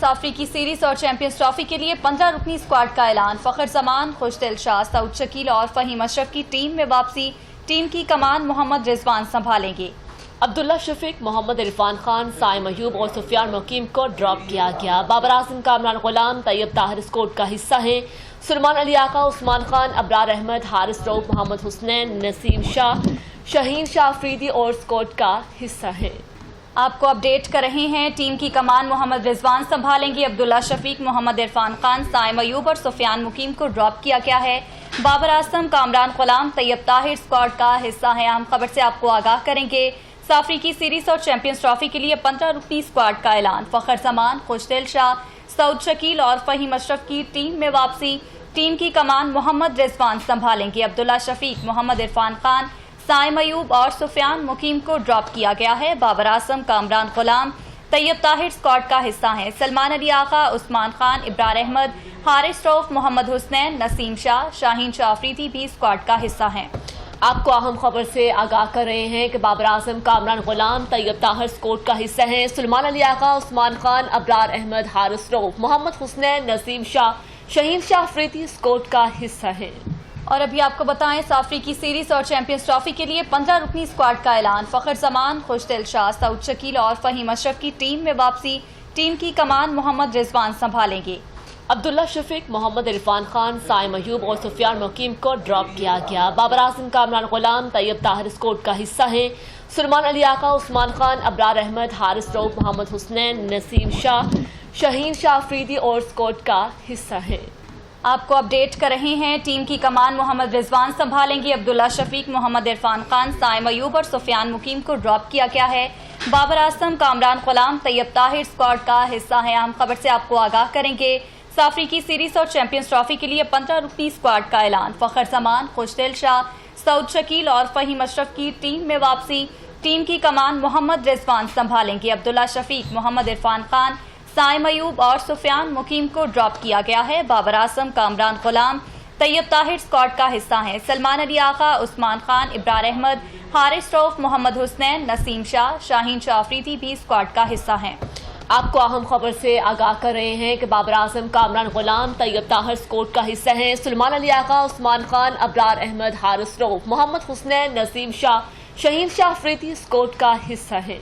साफरी की सीरीज और champions trophy के लिए 15 रुकनी स्क्वाड का ऐलान। फखर जमान, खुशदिल शाह, सऊद शकील और फहीम अशरफ की टीम में वापसी। टीम की कमान मोहम्मद रिजवान संभालेंगे। अब्दुल्ला शफीक, मोहम्मद इरफान खान, साइम अयूब और सुफियान मुकीम को ड्रॉप किया गया। बाबर आजम, कामरान गुलाम, तैयब ताहिर स्क्वाड का हिस्सा हैं। सुलेमान अली आका, उस्मान खान, अबरार अहमद, हारिस रऊफ, मोहम्मद हुसनैन, नसीम शाह, शाहीन शाह अफरीदी और स्क्वाड का हिस्सा हैं। आपको अपडेट कर रहे हैं। टीम की कमान मोहम्मद रिजवान संभालेंगे। अब्दुल्ला शफीक, मोहम्मद इरफान खान, साइम अयूब और सुफियान मुकीम को ड्रॉप किया गया है। बाबर आजम, कामरान गुलाम, तैयब ताहिर स्क्वाड का हिस्सा है। अहम खबर से आपको आगाह करेंगे। साफरी की सीरीज और चैंपियंस ट्रॉफी के लिए 15 रुकनी स्क्वाड का ऐलान। फखर जमान, खुशदिल शाह, सऊद शकील और फहीम अशरफ की टीम में वापसी। टीम की कमान मोहम्मद रिजवान संभालेंगे। अब्दुल्ला शफीक, मोहम्मद इरफान खान, साइम अयूब और सुफियान मुकीम को ड्रॉप किया गया है। बाबर आजम, कामरान गुलाम, तैयब ताहिर स्क्वाड का हिस्सा हैं। सलमान अली आका, उस्मान खान, अबरार अहमद, हारिस रऊफ, मोहम्मद हुसनैन, नसीम शाह, शाहीन शाह अफरीदी भी स्क्वाड का हिस्सा हैं। आपको अहम खबर से आगाह कर रहे हैं कि बाबर आजम, कामरान गुलाम, तैयब ताहिर स्क्वाड का हिस्सा हैं। सुलेमान अली आका, उस्मान खान, अबरार अहमद, हारिस रऊफ, मोहम्मद हुसनैन, नसीम शाह, शाहीन शाह अफरीदी स्क्वाड का हिस्सा हैं। और अभी आपको बताएं, साफरी की सीरीज और चैंपियंस ट्रॉफी के लिए 15 रुकनी स्क्वाड का ऐलान। फखर जमान, खुशदिल शाह, सऊद शकील और फहीम अशरफ की टीम में वापसी। टीम की कमान मोहम्मद रिजवान संभालेंगे। अब्दुल्ला शफीक, मोहम्मद इरफान खान, साइम अयूब और सुफियान मुकीम को ड्रॉप किया गया। बाबर आजम, कामरान गुलाम, तैयब ताहिर स्क्वाड का हिस्सा हैं। सुलेमान अली आका, उस्मान खान, अबरार अहमद, हारिस रऊफ, मोहम्मद हुसनैन, नसीम शाह, शाहीन शाह अफरीदी और स्क्वाड का हिस्सा हैं। आपको अपडेट कर रहे हैं। टीम की कमान मोहम्मद रिजवान संभालेंगे। अब्दुल्ला शफीक, मोहम्मद इरफान खान, साइम अयूब और सुफियान मुकीम को ड्रॉप किया गया है। बाबर आजम, कामरान गुलाम, तैयब ताहिर स्क्वाड का हिस्सा है। अहम खबर से आपको आगाह करेंगे। साफरी की सीरीज और चैंपियंस ट्रॉफी के लिए 15 रुकनी स्क्वाड का ऐलान। फखर जमान, खुशदिल शाह, सऊद शकील और फहीम अशरफ की टीम में वापसी। टीम की कमान मोहम्मद रिजवान संभालेंगे। अब्दुल्ला शफीक, मोहम्मद इरफान खान, साइम अयूब और सुफियान मुकीम को ड्रॉप किया गया है। बाबर आजम, कामरान गुलाम, तैयब ताहिर स्क्वाड का हिस्सा हैं। सलमान अली आका, उस्मान खान, अबरार अहमद, हारिस रऊफ, मोहम्मद हुसनैन, नसीम शाह, शाहीन शाह अफरीदी भी स्क्वाड का हिस्सा हैं। आपको अहम खबर से आगाह कर रहे हैं कि बाबर आजम, कामरान गुलाम, तैयब ताहिर स्क्वाड का हिस्सा हैं। सुलेमान अली आका, उस्मान खान, अबरार अहमद, हारिस रऊफ, मोहम्मद हुसनैन, नसीम शाह, शाहीन शाह अफरीदी स्क्वाड का हिस्सा हैं।